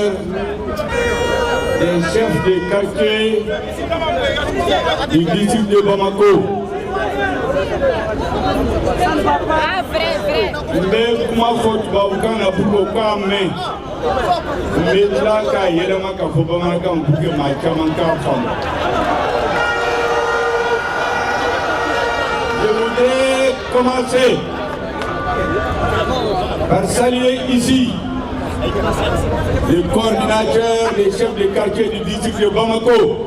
coordinateur des chefs de quartier du district de Bamako. Mais comment faut-il Baoukana pour qu'aucun mais là, il y a des gens qui font pour que ma camanca femme. Je voudrais commencer par saluer ici le coordinateur des chefs de quartier du district de Bamako.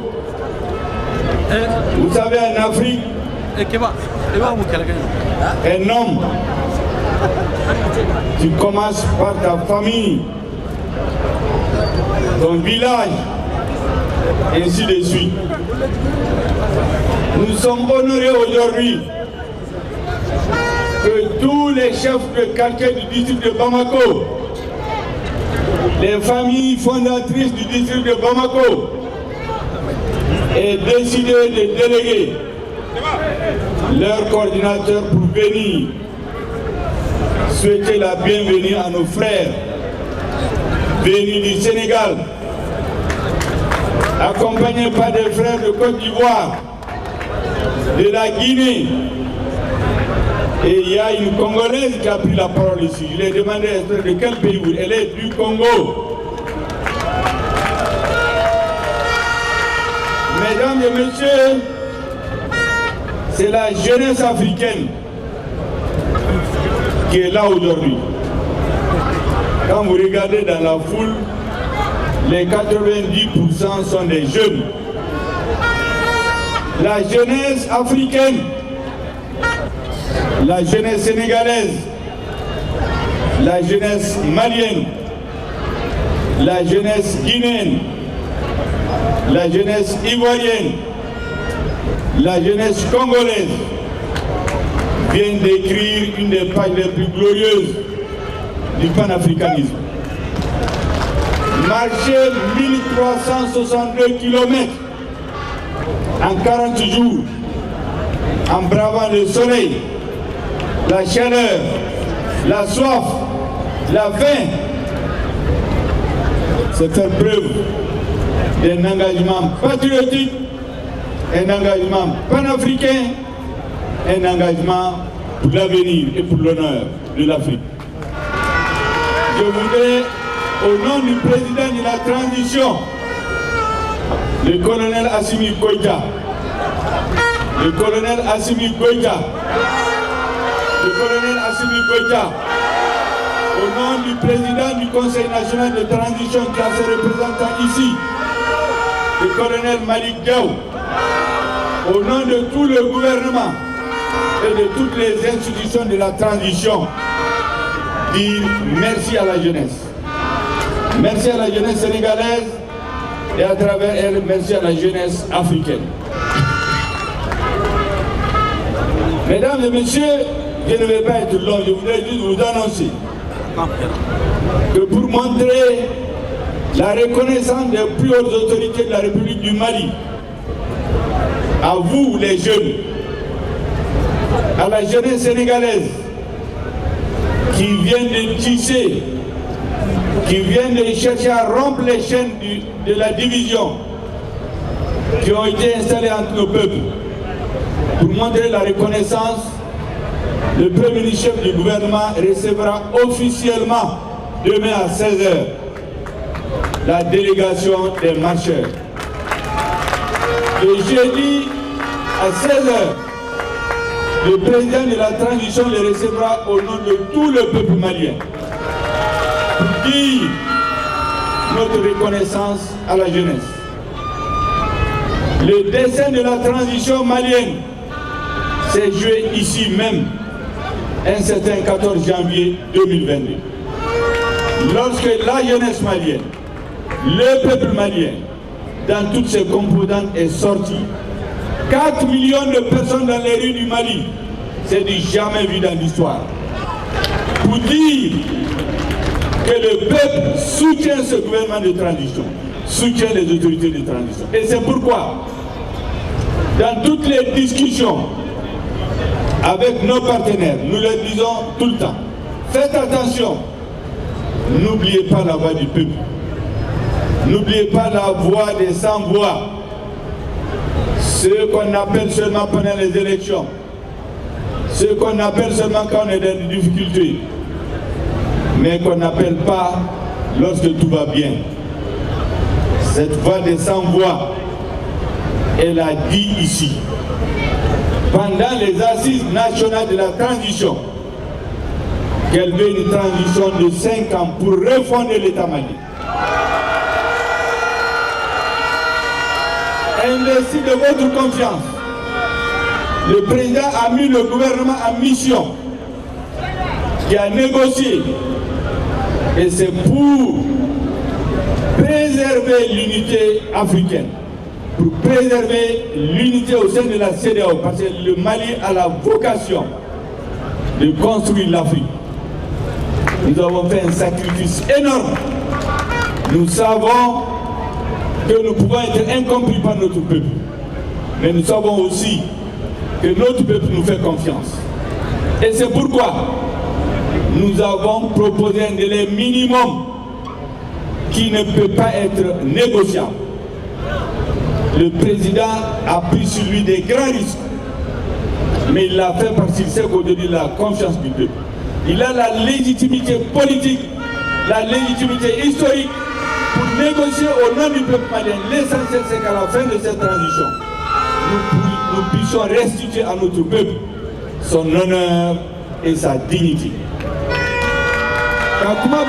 Vous savez, en Afrique, un homme, tu commences par ta famille, ton village, ainsi de suite. Nous sommes honorés aujourd'hui que tous les chefs de quartier du district de Bamako, les familles fondatrices du district de Bamako, aient décidé de déléguer leur coordinateur pour venir souhaiter la bienvenue à nos frères venus du Sénégal, accompagnés par des frères de Côte d'Ivoire, de la Guinée. Et il y a une Congolaise qui a pris la parole ici. Je lui ai demandé de quel pays vous êtes. Elle est du Congo. Mesdames et messieurs, c'est la jeunesse africaine qui est là aujourd'hui. Quand vous regardez dans la foule, les 90% sont des jeunes. La jeunesse africaine, la jeunesse sénégalaise, la jeunesse malienne, la jeunesse guinéenne, la jeunesse ivoirienne, la jeunesse congolaise vient d'écrire une des pages les plus glorieuses du panafricanisme. Marcher 1362 km en 40 jours, en bravant le soleil, la chaleur, la soif, la faim, c'est faire preuve d'un engagement patriotique, un engagement panafricain, un engagement pour l'avenir et pour l'honneur de l'Afrique. Je voudrais, au nom du président de la transition, le colonel Assimi Goïta, le colonel Assimi Goïta, le colonel Assimi Goïta, au nom du président du Conseil national de transition qui a ses représentants ici, le colonel Malik Diaw, au nom de tout le gouvernement et de toutes les institutions de la transition, dire merci à la jeunesse. Merci à la jeunesse sénégalaise et à travers elle, merci à la jeunesse africaine. Mesdames et messieurs, je ne vais pas être long, je voudrais juste vous annoncer que pour montrer la reconnaissance des plus hautes autorités de la République du Mali, à vous les jeunes, à la jeunesse sénégalaise qui vient de tisser, qui vient de chercher à rompre les chaînes de la division qui ont été installées entre nos peuples, pour montrer la reconnaissance, le premier ministre chef du gouvernement recevra officiellement demain à 16h la délégation des marcheurs. Et jeudi à 16h, le président de la transition les recevra au nom de tout le peuple malien pour dire notre reconnaissance à la jeunesse. Le destin de la transition malienne s'est joué ici même, un certain 14 janvier 2022. Lorsque la jeunesse malienne, le peuple malien, dans toutes ses composantes est sorti, 4 millions de personnes dans les rues du Mali, c'est du jamais vu dans l'histoire. Pour dire que le peuple soutient ce gouvernement de transition, soutient les autorités de transition. Et c'est pourquoi, dans toutes les discussions avec nos partenaires, nous leur disons tout le temps, faites attention, n'oubliez pas la voix du peuple. N'oubliez pas la voix des sans-voix, ceux qu'on appelle seulement pendant les élections, ceux qu'on appelle seulement quand on est dans des difficultés, mais qu'on n'appelle pas lorsque tout va bien. Cette voix des sans-voix, elle a dit ici, pendant les assises nationales de la transition, qu'elle veut une transition de 5 ans pour refonder l'État malien. Investi de votre confiance, le président a mis le gouvernement en mission, qui a négocié, et c'est pour préserver l'unité africaine, pour préserver l'unité au sein de la CEDEAO, parce que le Mali a la vocation de construire l'Afrique. Nous avons fait un sacrifice énorme. Nous savons que nous pouvons être incompris par notre peuple, mais nous savons aussi que notre peuple nous fait confiance. Et c'est pourquoi nous avons proposé un délai minimum qui ne peut pas être négociable. Le président a pris sur lui des grands risques, mais il l'a fait parce qu'il sait qu'aujourd'hui il a la confiance du peuple. Il a la légitimité politique, la légitimité historique pour négocier au nom du peuple malien. L'essentiel, c'est qu'à la fin de cette transition, nous puissions restituer à notre peuple son honneur et sa dignité. Comment